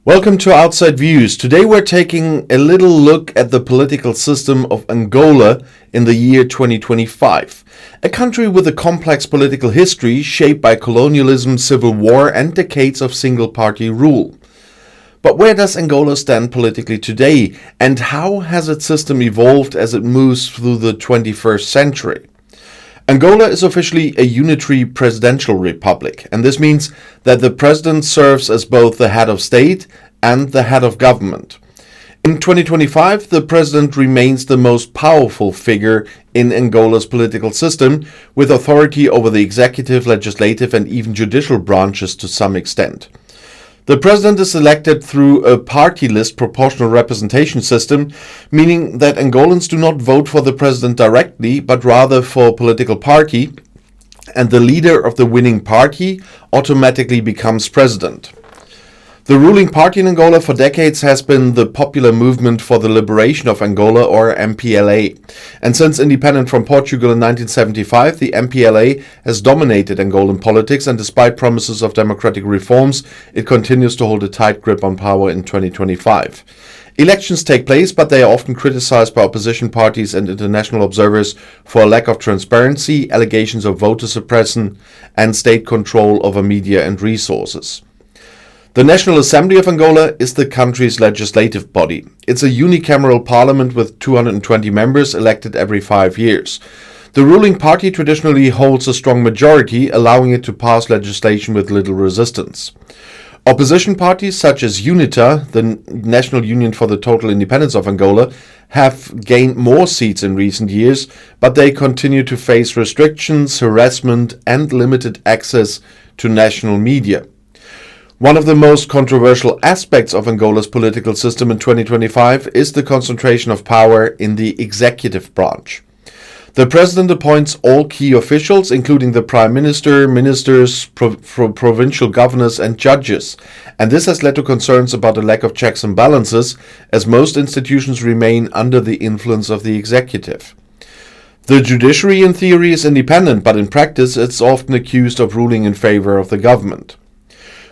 Welcome to Outside Views. Today we're taking a little look at the political system of Angola in the year 2025. A country with a complex political history shaped by colonialism, civil war and decades of single-party rule. But where does Angola stand politically today, and how has its system evolved as it moves through the 21st century? Angola is officially a unitary presidential republic, and this means that the president serves as both the head of state and the head of government. In 2025, the president remains the most powerful figure in Angola's political system, with authority over the executive, legislative, and even judicial branches to some extent. The president is elected through a party list proportional representation system, meaning that Angolans do not vote for the president directly, but rather for a political party, and the leader of the winning party automatically becomes president. The ruling party in Angola for decades has been the Popular Movement for the Liberation of Angola, or MPLA. And since independence from Portugal in 1975, the MPLA has dominated Angolan politics, and despite promises of democratic reforms, it continues to hold a tight grip on power in 2025. Elections take place, but they are often criticized by opposition parties and international observers for a lack of transparency, allegations of voter suppression, and state control over media and resources. The National Assembly of Angola is the country's legislative body. It's a unicameral parliament with 220 members elected every 5 years. The ruling party traditionally holds a strong majority, allowing it to pass legislation with little resistance. Opposition parties such as UNITA, the National Union for the Total Independence of Angola, have gained more seats in recent years, but they continue to face restrictions, harassment, and limited access to national media. One of the most controversial aspects of Angola's political system in 2025 is the concentration of power in the executive branch. The president appoints all key officials, including the prime minister, ministers, provincial governors, and judges, and this has led to concerns about a lack of checks and balances, as most institutions remain under the influence of the executive. The judiciary in theory is independent, but in practice it's often accused of ruling in favor of the government.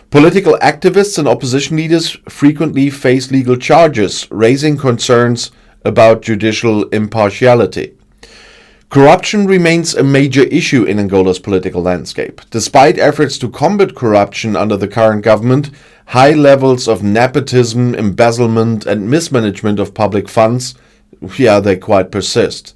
Political activists and opposition leaders frequently face legal charges, raising concerns about judicial impartiality. Corruption remains a major issue in Angola's political landscape. Despite efforts to combat corruption under the current government, high levels of nepotism, embezzlement, and mismanagement of public funds, they quite persist.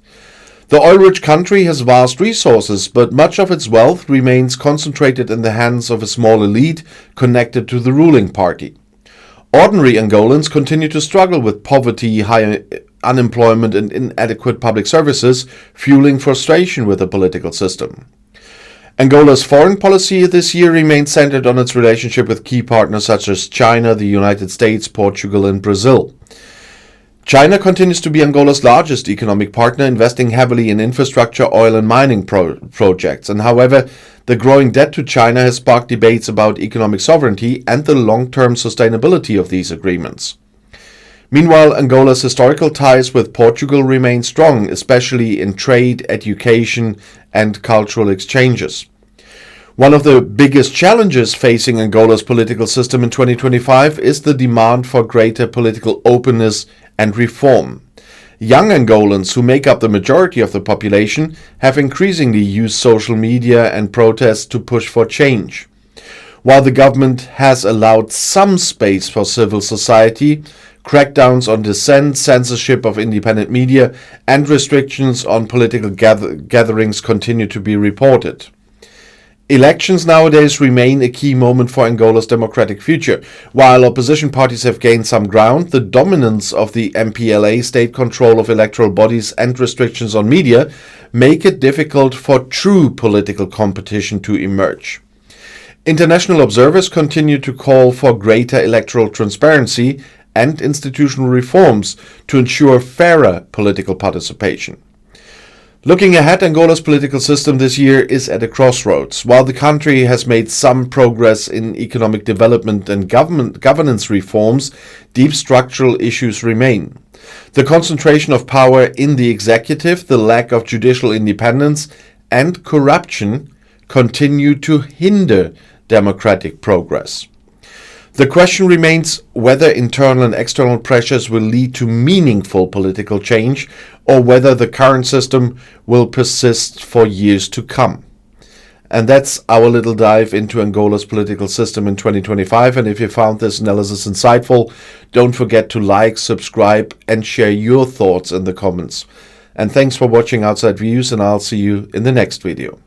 The oil-rich country has vast resources, but much of its wealth remains concentrated in the hands of a small elite connected to the ruling party. Ordinary Angolans continue to struggle with poverty, high unemployment, and inadequate public services, fueling frustration with the political system. Angola's foreign policy this year remains centered on its relationship with key partners such as China, the United States, Portugal, and Brazil. China continues to be Angola's largest economic partner, investing heavily in infrastructure, oil and mining projects. And however, the growing debt to China has sparked debates about economic sovereignty and the long-term sustainability of these agreements. Meanwhile, Angola's historical ties with Portugal remain strong, especially in trade, education, and cultural exchanges. One of the biggest challenges facing Angola's political system in 2025 is the demand for greater political openness and reform. Young Angolans, who make up the majority of the population, have increasingly used social media and protests to push for change. While the government has allowed some space for civil society, crackdowns on dissent, censorship of independent media, and restrictions on political gatherings continue to be reported. Elections nowadays remain a key moment for Angola's democratic future. While opposition parties have gained some ground, the dominance of the MPLA, state control of electoral bodies, and restrictions on media make it difficult for true political competition to emerge. International observers continue to call for greater electoral transparency and institutional reforms to ensure fairer political participation. Looking ahead, Angola's political system this year is at a crossroads. While the country has made some progress in economic development and governance reforms, deep structural issues remain. The concentration of power in the executive, the lack of judicial independence, and corruption continue to hinder democratic progress. The question remains whether internal and external pressures will lead to meaningful political change or whether the current system will persist for years to come. And that's our little dive into Angola's political system in 2025. And if you found this analysis insightful, don't forget to like, subscribe, and share your thoughts in the comments. And thanks for watching Outside Views, and I'll see you in the next video.